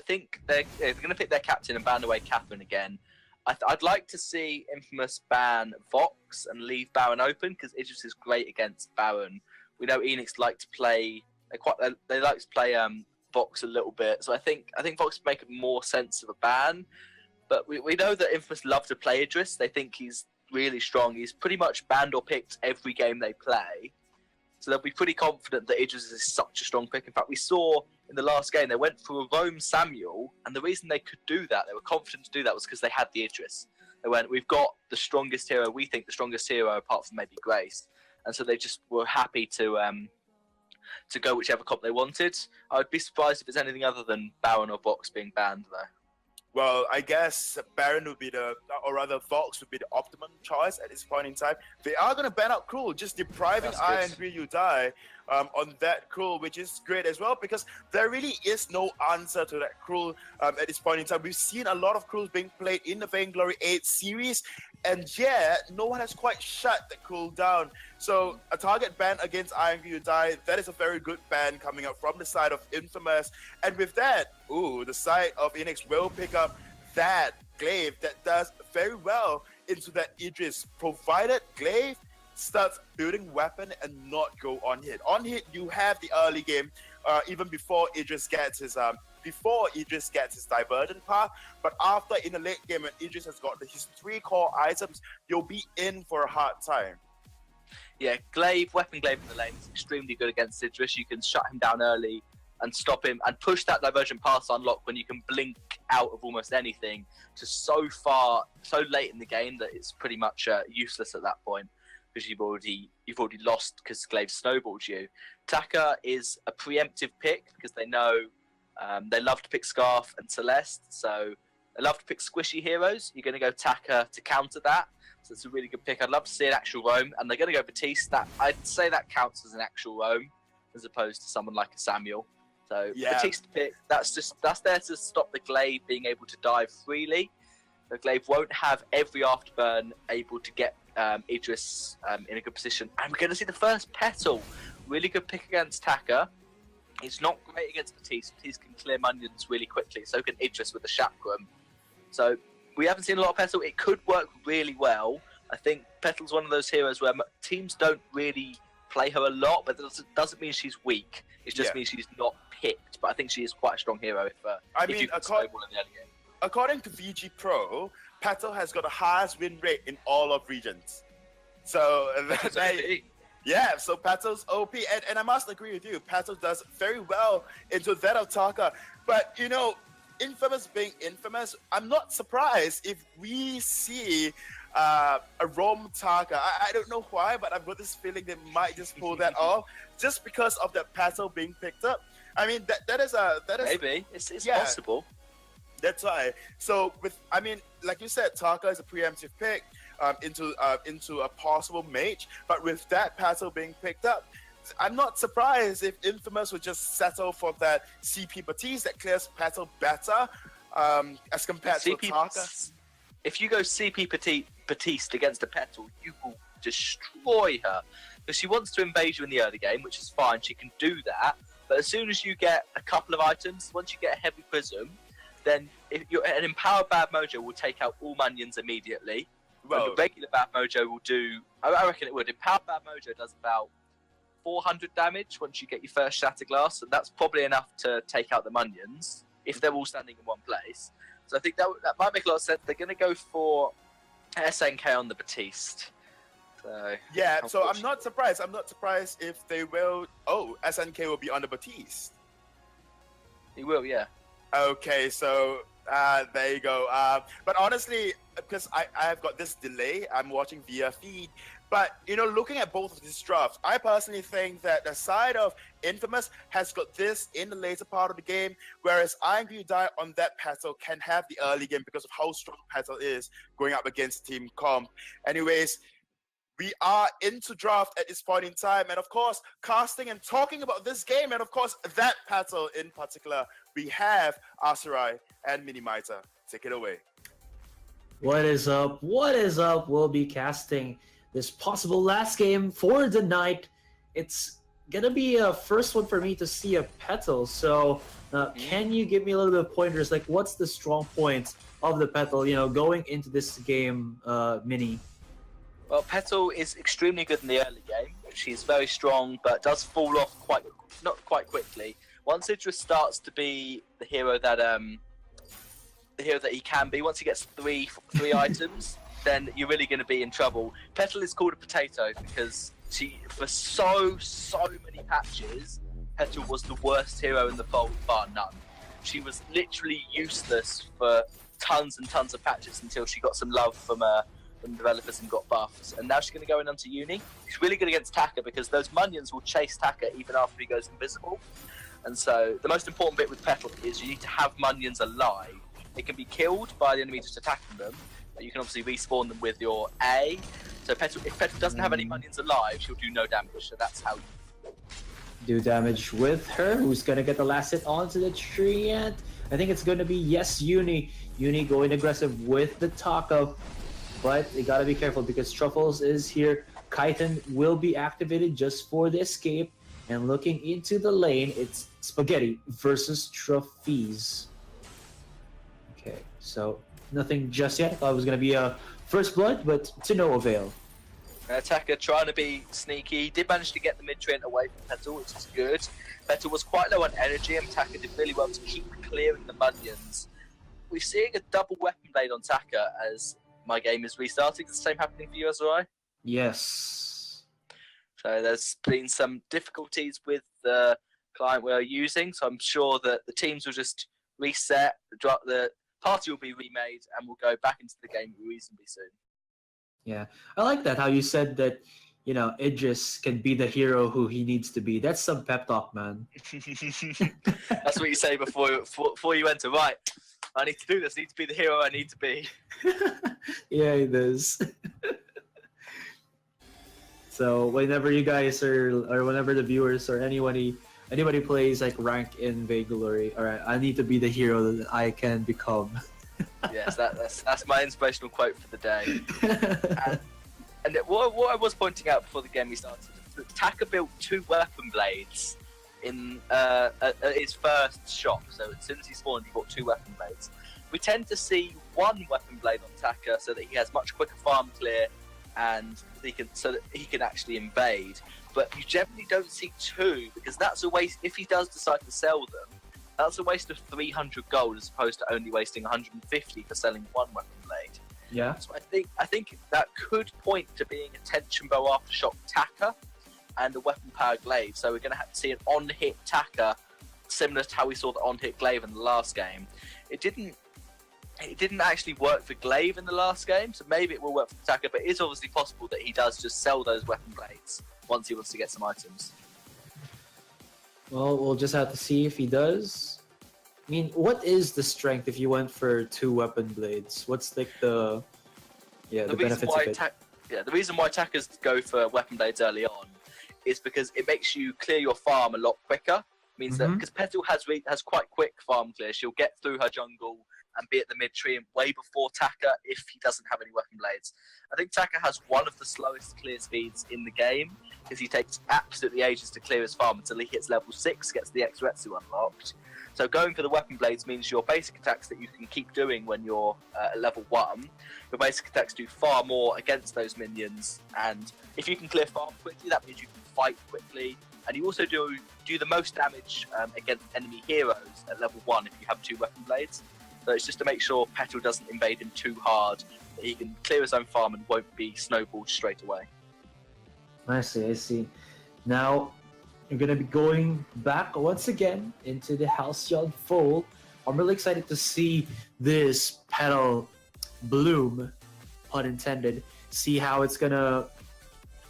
think they're going to pick their captain and ban away Catherine again. I'd like to see Infamous ban Vox and leave Baron open because Idris is great against Baron. We know Eanix like to play. They like to play Vox a little bit, so I think Vox would make more sense of a ban. But we know that Infamous love to play Idris. They think he's really strong. He's pretty much banned or picked every game they play, so they'll be pretty confident that Idris is such a strong pick. In fact, we saw in the last game they went for a Roam Samuel, and the reason they could do that, they were confident to do that, was because they had the Idris. They went, we've got the strongest hero. We think the strongest hero, apart from maybe Grace, and so they just were happy to go whichever comp they wanted. I would be surprised if it's anything other than Baron or Vox being banned, though. Well, I guess Baron would be or rather Vox would be the optimum choice at this point in time. They are going to ban out Cruel, just depriving Iron You Die on that Cruel, which is great as well, because there really is no answer to that Cruel at this point in time. We've seen a lot of Cruels being played in the Vainglory 8 series, and yet no one has quite shut the Cruel down. So a target ban against Iron You Die, that is a very good ban coming up from the side of Infamous. And with that, the side of Eanix will pick up that Glaive that does very well into that Idris, provided Glaive starts building weapon and not go on hit. On hit, you have the early game, even before Idris gets his divergent path. But after, in the late game, when Idris has got his 3 core items, you'll be in for a hard time. Yeah, Weapon Glaive in the lane is extremely good against Idris. You can shut him down early and stop him and push that divergent path unlock when you can blink out of almost anything to so late in the game that it's pretty much useless at that point, because you've already lost because Glaive snowballed you. Taka is a preemptive pick because they know they love to pick Scarf and Celeste, so they love to pick squishy heroes. You're going to go Taka to counter that, so it's a really good pick. I'd love to see an actual roam, and they're going to go Batiste. I'd say that counts as an actual roam as opposed to someone like a Samuel. So yeah. Batiste pick, that's there to stop the Glaive being able to dive freely. The Glaive won't have every afterburn able to get Idris in a good position. And we're going to see the first Petal. Really good pick against Taka. It's not great against Batiste. Batiste can clear Munions really quickly. So can Idris with the Chakram. So we haven't seen a lot of Petal. It could work really well. I think Petal's one of those heroes where teams don't really play her a lot, but that doesn't mean she's weak. It just means she's not picked. But I think she is quite a strong hero if you can snowball in the early game. According to VG Pro, Petal has got the highest win rate in all of regions. So so Petal's OP, and I must agree with you. Petal does very well into that of Taka. But Infamous being Infamous, I'm not surprised if we see a Roam Taka. I don't know why, but I've got this feeling they might just pull that off just because of that Petal being picked up. I mean, that is maybe it's possible. That's why. So like you said, Taka is a preemptive pick into a possible mate. But with that Petal being picked up, I'm not surprised if Infamous would just settle for that CP Batiste that clears Petal better as compared to Taka. If you go CP Batiste against a Petal, you will destroy her, because she wants to invade you in the early game, which is fine. She can do that. But as soon as you get a couple of items, once you get a heavy prism, then an empowered Bad Mojo will take out all Munions immediately. Well, the regular Bad Mojo will do, I reckon it would. Empowered Bad Mojo does about 400 damage once you get your first Shatter Glass, and that's probably enough to take out the Munions if they're all standing in one place. So I think that might make a lot of sense. They're going to go for SNK on the Batiste. So I'm not surprised. I'm not surprised if they will. SNK will be on the Batiste. He will, yeah. Okay, so there you go. But honestly, because I have got this delay, I'm watching via feed. But, looking at both of these drafts, I personally think that the side of Infamous has got this in the later part of the game, whereas Iron You Die on that Petal can have the early game because of how strong Petal is going up against Team Comp. Anyways, we are into draft at this point in time, and of course, casting and talking about this game, and of course, that Petal in particular, we have Asurai and Minimizer. Take it away. What is up? What is up? We'll be casting this possible last game for the night. It's gonna be a first one for me to see a Petal. So, can you give me a little bit of pointers? Like, what's the strong points of the Petal? Going into this game, Mini. Well, Petal is extremely good in the early game. She's very strong, but does fall off not quite quickly. Once Idris starts to be the hero that he can be, once he gets three items, then you're really going to be in trouble. Petal is called a potato because for so many patches, Petal was the worst hero in the fold, bar none. She was literally useless for tons and tons of patches until she got some love from developers and got buffs. And now she's going to go in onto Uni. She's really good against Taka because those Munions will chase Taka even after he goes invisible. And so the most important bit with Petal is you need to have Munions alive. They can be killed by the enemy just attacking them, but you can obviously respawn them with your A. So if Petal doesn't have any Munions alive, she'll do no damage. So that's how you do damage with her. Who's gonna get the last hit onto the tree? And I think it's gonna be Uni. Uni going aggressive with the Taka, but you gotta be careful because Truffles is here. Chitin will be activated just for the escape. And looking into the lane, it's Spaghetti versus Trophies. Okay, so nothing just yet. I thought it was gonna be a first blood, but to no avail. Taka trying to be sneaky, did manage to get the mid-train away from Petal, which is good. Petal was quite low on energy, and Taka did really well to keep clearing the Munions. We're seeing a double weapon blade on Taka as my game is restarting. Is the same happening for you, Azurai? Yes. So there's been some difficulties with the client we're using, so I'm sure that the teams will just reset, the party will be remade, and we'll go back into the game reasonably soon. Yeah, I like that, how you said that, Idris can be the hero who he needs to be. That's some pep talk, man. That's what you say before you enter. Right, I need to do this. I need to be the hero I need to be. Yeah, it is. So whenever you guys or whenever the viewers or anybody plays like rank in Vainglory, all right, I need to be the hero that I can become. Yes, that's my inspirational quote for the day. And what I was pointing out before the game started, that Taka built 2 weapon blades in his first shop. So as soon as he spawned, he bought 2 weapon blades. We tend to see 1 weapon blade on Taka so that he has much quicker farm clear, and so that he can actually invade. But you generally don't see 2 because that's a waste. If he does decide to sell them, that's a waste of 300 gold as opposed to only wasting 150 for selling 1 weapon blade. Yeah. So I think that could point to being a tension bow aftershock Taka and a weapon powered glaive. So we're going to have to see an on-hit Taka, similar to how we saw the on-hit glaive in the last game. It didn't actually work for glaive in the last game, so maybe it will work for Taka. But it is obviously possible that he does just sell those weapon blades once he wants to get some items. Well, we'll just have to see if he does. I mean, what is the strength if you went for 2 weapon blades? What's like the benefits of it? The reason why Takas go for weapon blades early on is because it makes you clear your farm a lot quicker. It means that because Petal has quite quick farm clear, she'll get through her jungle and be at the mid tree and way before Taka if he doesn't have any weapon blades. I think Taka has one of the slowest clear speeds in the game because he takes absolutely ages to clear his farm until he hits level 6, gets the Exretsu unlocked. So going for the weapon blades means your basic attacks that you can keep doing when you're at level 1, your basic attacks do far more against those minions, and if you can clear farm quickly, that means you can fight quickly, and you also do the most damage against enemy heroes at level 1 if you have 2 weapon blades. So it's just to make sure Petal doesn't invade him too hard, that he can clear his own farm and won't be snowballed straight away. I see. Now, you're going to be going back once again into the Halcyon Fold. I'm really excited to see this Petal bloom, pun intended. See how it's going to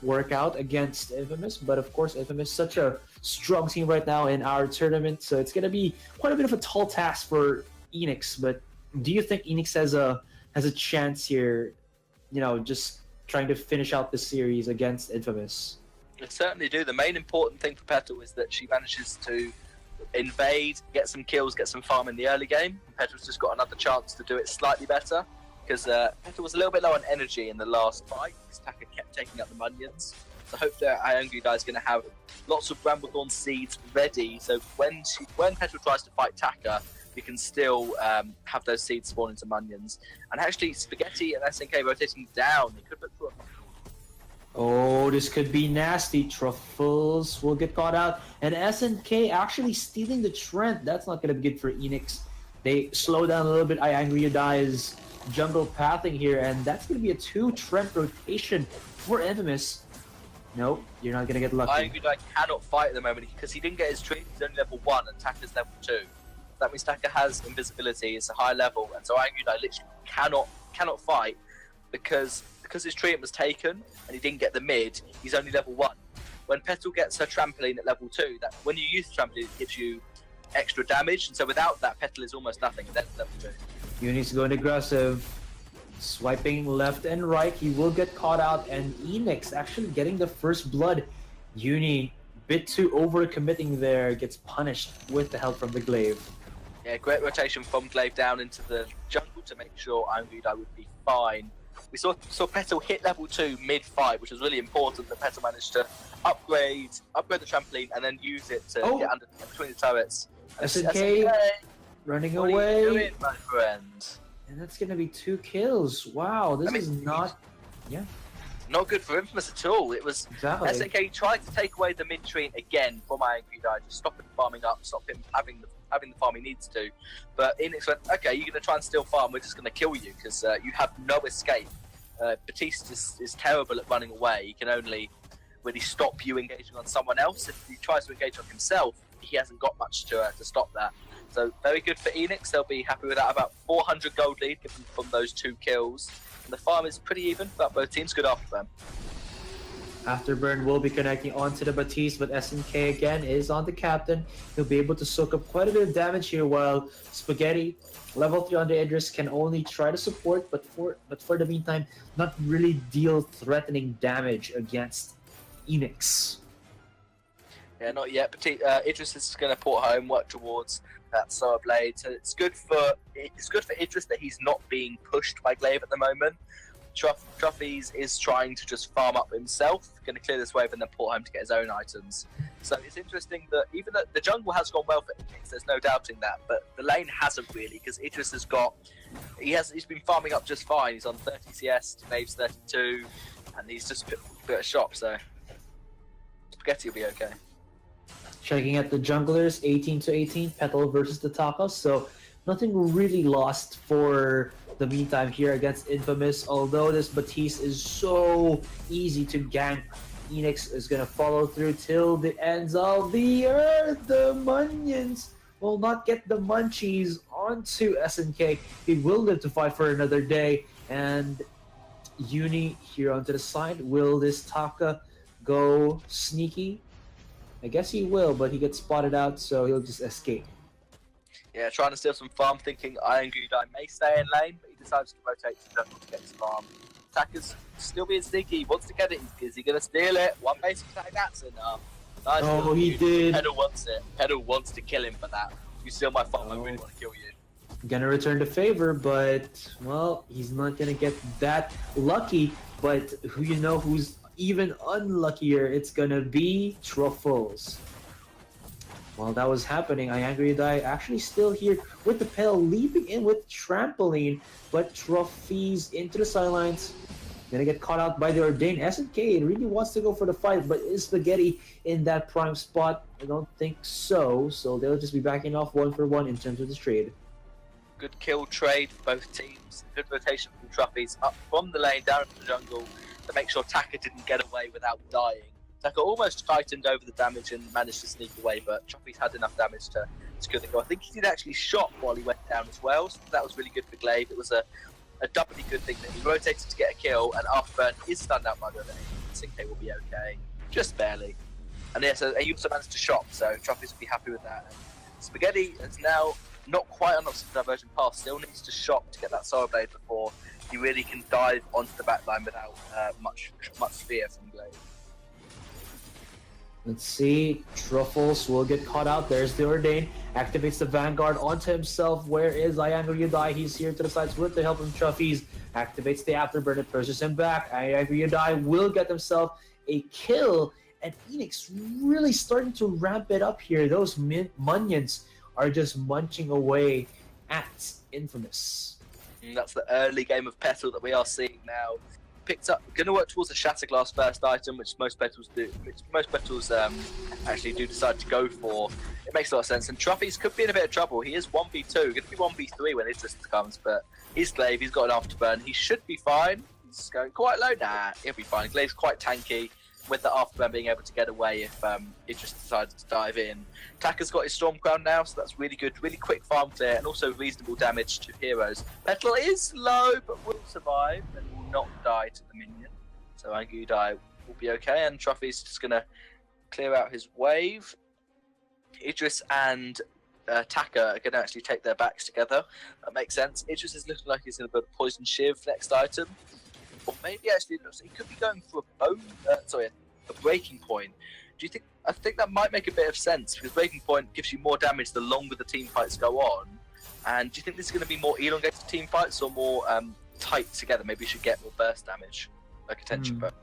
work out against Infamous. But of course, Infamous is such a strong team right now in our tournament. So it's going to be quite a bit of a tall task for Eanix. But do you think Eanix has a chance here, just trying to finish out the series against Infamous? I certainly do. The main important thing for Petal is that she manages to invade, get some kills, get some farm in the early game. Petal's just got another chance to do it slightly better because Petal was a little bit low on energy in the last fight because Taka kept taking up the Munions. So hopefully Iangry is going to have lots of Bramblethorn seeds ready. So when Petal tries to fight Taka, you can still have those seeds spawn into Munions. And actually, Spaghetti and SNK rotating down. They could look for a... Oh, this could be nasty. Truffles will get caught out. And SNK actually stealing the Trent. That's not going to be good for Eanix. They slow down a little bit. I Angry You Die's jungle pathing here. And that's going to be a 2 Trent rotation for Infamous. Nope, you're not going to get lucky. I Angry Die cannot fight at the moment because he didn't get his treat. He's only level 1 and Taka's level 2. That means Taka has invisibility. It's a high level. And so I Angry Die literally cannot fight because his treatment was taken and he didn't get the mid, he's only level 1. When Petal gets her trampoline at level 2, that when you use the trampoline, it gives you extra damage, and so without that, Petal is almost nothing, and that's level 2. Uni's going aggressive, swiping left and right. He will get caught out, and Eanix actually getting the first blood. Uni, bit too overcommitting there, gets punished with the help from the glaive. Yeah, great rotation from glaive down into the jungle to make sure Angry Die would be fine. We saw Petal hit level 2 mid-fight, which was really important that Petal managed to upgrade the trampoline and then use it to get under between the turrets. SNK running what away. Are you doing, my friend? And that's going to be 2 kills. Wow, this is not... Yeah. Not good for Infamous at all. It was Exactly. SNK tried to take away the mid-treat again from Angry Die, just stop him farming up, stop him having the farm he needs to. But Eanix went, okay, you're going to try and steal farm, we're just going to kill you because you have no escape. Batiste is terrible at running away. He can only really stop you engaging on someone else. If he tries to engage on himself, he hasn't got much to stop that. So very good for Eanix. They'll be happy with that. About 400 gold lead given from those 2 kills. And the farm is pretty even, but both teams good after them. Afterburn will be connecting onto the Batiste, but SNK again is on the captain. He'll be able to soak up quite a bit of damage here, while Spaghetti, level 3 on the Idris, can only try to support, but for the meantime, not really deal threatening damage against Eanix. Yeah, not yet. But Idris is going to port home, work towards that Solar Blade. So it's good for Idris that he's not being pushed by Glaive at the moment. Truffy's is trying to just farm up himself, going to clear this wave and then port home to get his own items. So it's interesting that even though the jungle has gone well for Eanix, there's no doubting that, but the lane hasn't really, because Idris has he's been farming up just fine. He's on 30 CS, Glaive's 32, and he's just put a shop, so Spaghetti will be okay. Checking at the junglers, 18 to 18, Petal versus the Taka, so nothing really lost for the meantime here against Infamous, although this Batiste is so easy to gank. Eanix is going to follow through till the ends of the earth. The Munions will not get the munchies onto SNK. He will live to fight for another day, and Uni here onto the side. Will this Taka go sneaky? I guess he will, but he gets spotted out, so he'll just escape. Yeah, trying to steal some farm, thinking Iron Gudai may stay in lane, but he decides to rotate to jungle to get his farm. Attacker's still being sneaky, he wants to get it, is he going to steal it? One basic attack, that's enough. Nice. Oh, he did. Pedal wants it. Pedal wants to kill him for that. You steal my farm, I really want to kill you. Gonna return the favor, but, well, he's not gonna get that lucky. But who's even unluckier? It's gonna be Truffles. While that was happening, Iangry Die actually still here with the Pale, leaping in with Trampoline, but Trophies into the sidelines. Gonna get caught out by the Ordained. SNK really wants to go for the fight, but is Spaghetti in that prime spot? I don't think so, so they'll just be backing off 1-for-1 in terms of this trade. Good kill trade for both teams. Good rotation from Trophies up from the lane down into the jungle to make sure Taka didn't get away without dying. Taka almost tightened over the damage and managed to sneak away, but Trophies had enough damage to secure the goal. I think he did actually shot while he went down as well, so that was really good for Glaive. It was a doubly good thing that he rotated to get a kill, and Afterburn is stunned out by the lane. SNK will be okay, just barely. And yeah, so he also managed to shot, so Trophies will be happy with that. And Spaghetti is now not quite unlocked the diversion pass, still needs to shop to get that Solar Blade before he really can dive onto the backline without much fear from Glaive. Let's see, Truffles will get caught out. There's the Ordained, activates the Vanguard onto himself. Where is Iangry Die? He's here to the sides with the help of Trophies. Activates the Afterburn, it pushes him back. Iangry Die will get himself a kill, and Eanix really starting to ramp it up here. Those minions are just munching away at Infamous. And that's the early game of Petal that we are seeing now. Picked up, going to work towards a Shatterglass first item, which most Petals do. Which most Petals actually do decide to go for. It makes a lot of sense. And Truffy's could be in a bit of trouble. He is 1v2, going to be 1v3 when Idris comes, but he's Glaive. He's got an afterburn. He should be fine. He's going quite low. Nah, he'll be fine. Glaive's quite tanky, with the afterburn being able to get away if Idris decides to dive in. Takka's got his Storm Crown now, so that's really good. Really quick farm clear, and also reasonable damage to heroes. Petal is low, but will survive and will not die to the minion. So Angudai will be okay, and Truffy's just going to clear out his wave. Idris and Takka are going to actually take their backs together. That makes sense. Idris is looking like he's going to build a Poison Shiv next item. Or maybe actually, he could be going for a Breaking Point. Do you think? I think that might make a bit of sense, because Breaking Point gives you more damage the longer the team fights go on. And do you think this is going to be more elongated team fights or more tight together? Maybe you should get more burst damage, like a tension burst.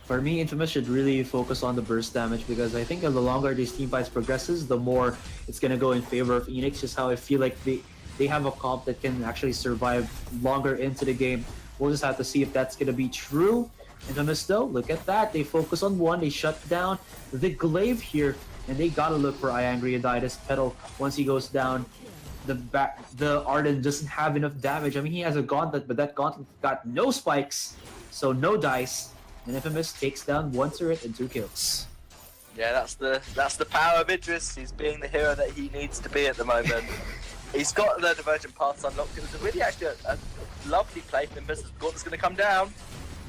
For me, Infamous should really focus on the burst damage, because I think the longer these team fights progresses, the more it's going to go in favor of Eanix. Just how I feel like they have a comp that can actually survive longer into the game. We'll just have to see if that's going to be true. Infamous though, look at that. They focus on one, they shut down the Glaive here, and they gotta look for Iangrioditis. Petal, once he goes down, the Arden doesn't have enough damage. I mean, he has a gauntlet, but that gauntlet got no spikes, so no dice. And Infamous takes down 1 turret and 2 kills. Yeah, that's the power of Idris. He's being the hero that he needs to be at the moment. He's got the Divergent Paths unlocked. It was really actually a lovely play from Infamous. Gauntlet's going to come down.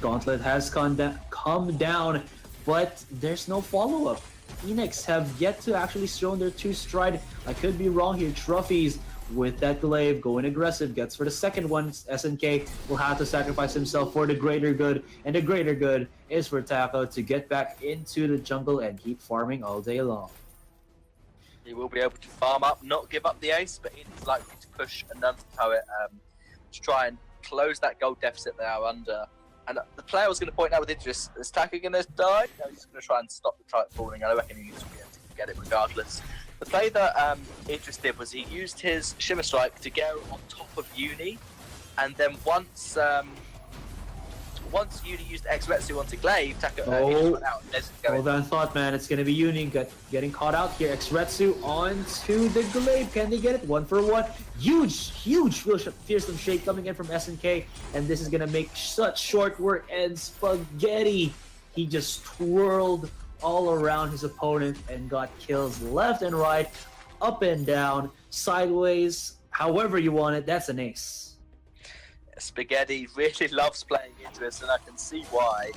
Gauntlet has come down, but there's no follow-up. Eanix have yet to actually show their 2 stride. I could be wrong here. Trophies with that Glaive going aggressive, gets for the second one. SNK will have to sacrifice himself for the greater good, and the greater good is for Takka to get back into the jungle and keep farming all day long. He will be able to farm up, not give up the ace, but he's likely to push another turret to try and close that gold deficit they are under. And the player was going to point out with Idris, is Takka going to die? No, he's going to try and stop the turret falling. I reckon he needs to be able to get it regardless. The play that Idris did was he used his Shimmer Strike to go on top of Uni, and then once Uni used X-Retsu onto Glaive, Takka went out and hold on thought, man. It's going to be Uni getting caught out here. X-Retsu onto the Glaive. Can they get it? 1 for 1. Huge fearsome shake coming in from SNK, and this is going to make such short work. And Spaghetti, he just twirled all around his opponent and got kills left and right, up and down, sideways, however you want it. That's an ace. Spaghetti really loves playing Idris, and I can see why.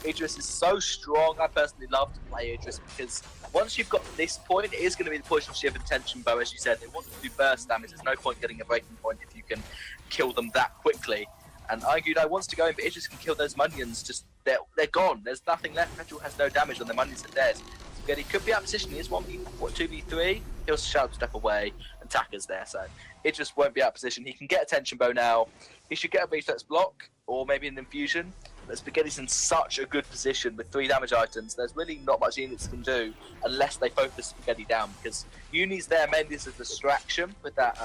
Idris is so strong. I personally love to play Idris because once you've got this point, it is going to be the Poison Shiv and Tension Bow, as you said. They want to do burst damage. There's no point getting a Breaking Point if you can kill them that quickly. And Argudai wants to go in, but Idris can kill those minions. Just they're gone. There's nothing left. Petal has no damage on the minions are dead. Spaghetti could be out of position. He is 2v3. He'll shout step away, and Takka's there. So Idris won't be out of position. He can get a Tension Bow now. He should get a reflex block, or maybe an infusion. But Spaghetti's in such a good position with 3 damage items. There's really not much Eanix can do unless they focus Spaghetti down, because Uni's there mainly as a distraction with that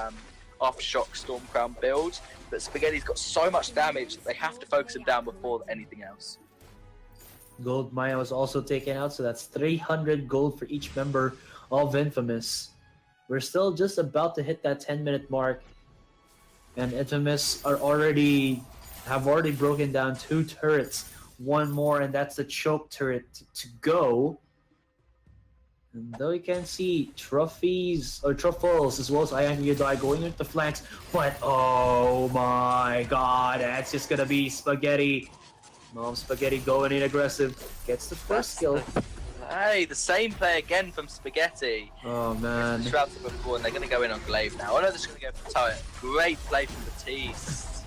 Aftershock Storm Crown build. But Spaghetti's got so much damage that they have to focus him down before anything else. Gold Maya was also taken out, so that's 300 gold for each member of Infamous. We're still just about to hit that 10-minute mark, and Infamous have already broken down 2 turrets. 1 more, and that's the choke turret to go. And though you can see Truffles as well as Iangrioditis going into the flanks, but oh my god, that's just gonna be Spaghetti. Mom Spaghetti going in aggressive, gets the first kill. Hey, the same play again from Spaghetti. Oh man. Shrouds before, and they're gonna go in on Glaive now. I know they're just gonna go for turret. Great play from Batiste.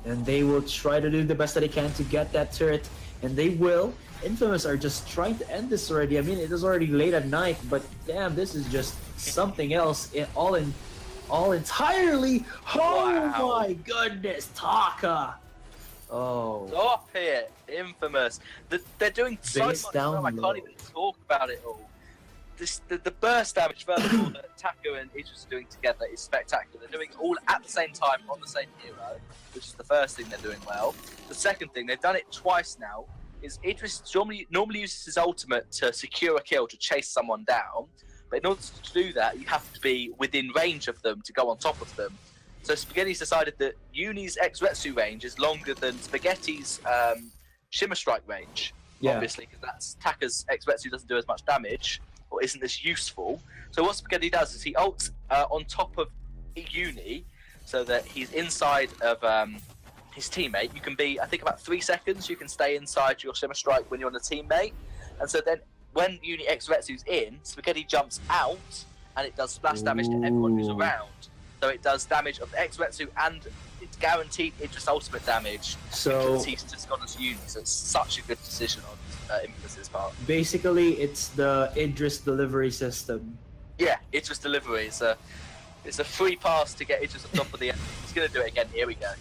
And they will try to do the best that they can to get that turret, and they will. Infamous are just trying to end this already. I mean, it is already late at night, but damn, this is just something else. All entirely. Oh wow. My goodness, Takka. Oh. Stop it, Infamous. They're doing so Base much down stuff, I low. can't even talk about it all. The burst damage, first of all, that Taco and Idris are doing together is spectacular. They're doing it all at the same time on the same hero, which is the first thing they're doing well. The second thing, they've done it twice now, is Idris normally uses his ultimate to secure a kill, to chase someone down. But in order to do that, you have to be within range of them to go on top of them. So Spaghetti's decided that Uni's X-Retsu range is longer than Spaghetti's Shimmer Strike range, obviously, because that's Taka's X-Retsu doesn't do as much damage, or isn't as useful. So what Spaghetti does is he ults on top of Uni, so that he's inside of his teammate. You can be, I think, about 3 seconds, you can stay inside your Shimmer Strike when you're on a teammate. And so then when Uni X-Retsu's in, Spaghetti jumps out, and it does splash damage to everyone who's around. So it does damage of X-Retsu, and it's guaranteed Idris ultimate damage. So Because he's just gone as Uni, so it's such a good decision on Infamous's part. basically, it's the Idris delivery system. Yeah, Idris delivery. It's a free pass to get Idris on top of the end. He's going to do it again. Here we go.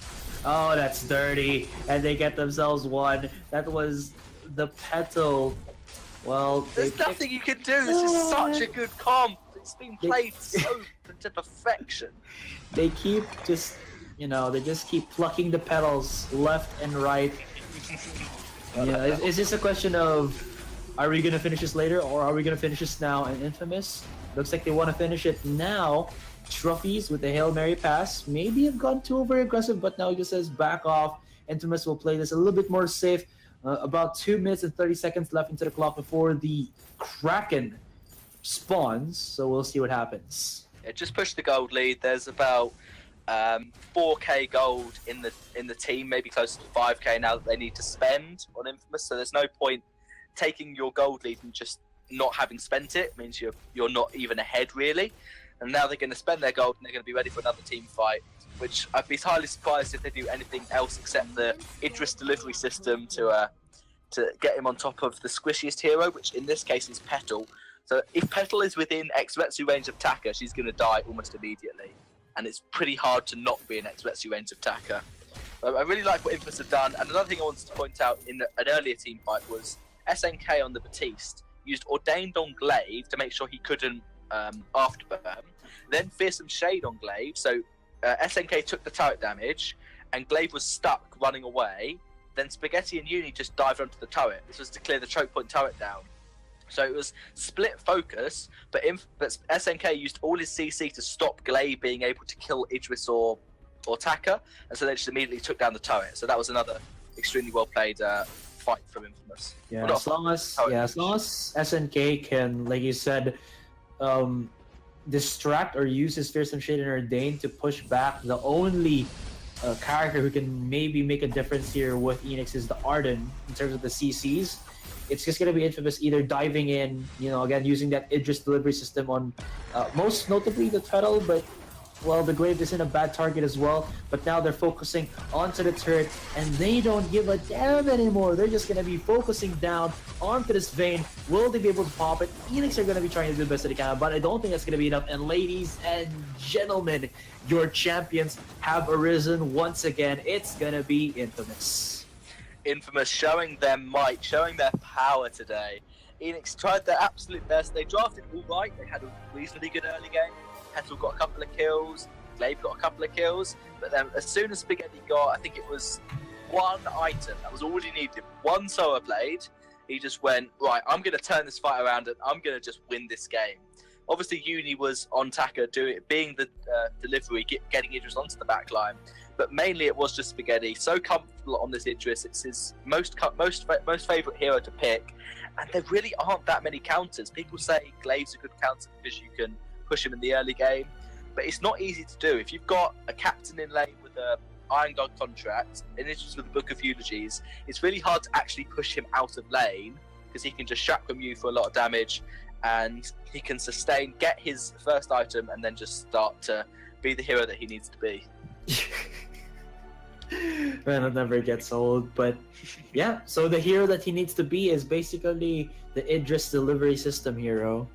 Oh, that's dirty. And they get themselves one. That was the Petal. Well, There's nothing you can do. This is such a good comp. It's been played so to perfection. They keep just, they just keep plucking the petals left and right. Yeah, is this a question of, are we gonna finish this later, or are we gonna finish this now? And Infamous looks like they want to finish it now. Trophies with the Hail Mary pass maybe have gone too over aggressive, but now he just says back off. Infamous will play this a little bit more safe. About 2 minutes and 30 seconds left into the clock before the Kraken spawns, so we'll see what happens. Yeah, just push the gold lead. There's about 4k gold in the team, maybe close to 5k now that they need to spend on Infamous. So there's no point taking your gold lead and just not having spent it. It means you're not even ahead really. And now they're going to spend their gold and they're going to be ready for another team fight, which I'd be highly surprised if they do anything else except the Idris delivery system to get him on top of the squishiest hero, which in this case is Petal. So if Petal is within X-Retsu range of Taka, she's going to die almost immediately. And it's pretty hard to not be in X-Retsu range of Taka. I really like what Infamous have done. And another thing I wanted to point out in an earlier team fight was SNK on the Batiste used Ordained on Glaive to make sure he couldn't afterburn. Then Fearsome Shade on Glaive. So SNK took the turret damage and Glaive was stuck running away. Then Spaghetti and Uni just dived onto the turret. This was to clear the choke point turret down. So it was split focus, but SNK used all his CC to stop Glaive being able to kill Idris or Taka, and so they just immediately took down the turret. So that was another extremely well played fight from Infamous. Yeah, Well, as long as SNK can, like you said, distract or use his Fearsome Shade and Ordain to push back, the only character who can maybe make a difference here with Eanix is the Arden in terms of the CCs. It's just going to be Infamous either diving in, again, using that Idris delivery system on most notably the Petal, but, well, the Glaive isn't a bad target as well. But now they're focusing onto the turret, and they don't give a damn anymore. They're just going to be focusing down onto this Vayne. Will they be able to pop it? Eanix are going to be trying to do the best that they can, but I don't think that's going to be enough. And ladies and gentlemen, your champions have arisen once again. It's going to be Infamous. Infamous showing their might, showing their power today. Eanix tried their absolute best. They drafted all right. They had a reasonably good early game. Petal got a couple of kills. Glaive got a couple of kills. But then as soon as Spaghetti got, I think it was one item. That was all he needed. One Soa Blade. He just went, right, I'm going to turn this fight around and I'm going to just win this game. Obviously, Uni was on Taka, being the delivery, getting Idris onto the back line. But mainly it was just Spaghetti. So comfortable on this Idris. It's his most favourite hero to pick. And there really aren't that many counters. People say Glaive's a good counter because you can push him in the early game. But it's not easy to do. If you've got a captain in lane with an Iron God contract, and Idris with a Book of Eulogies, it's really hard to actually push him out of lane because he can just chakram you for a lot of damage. And he can sustain, get his first item, and then just start to be the hero that he needs to be. Man, it never gets old, but yeah, so the hero that he needs to be is basically the Idris delivery system hero.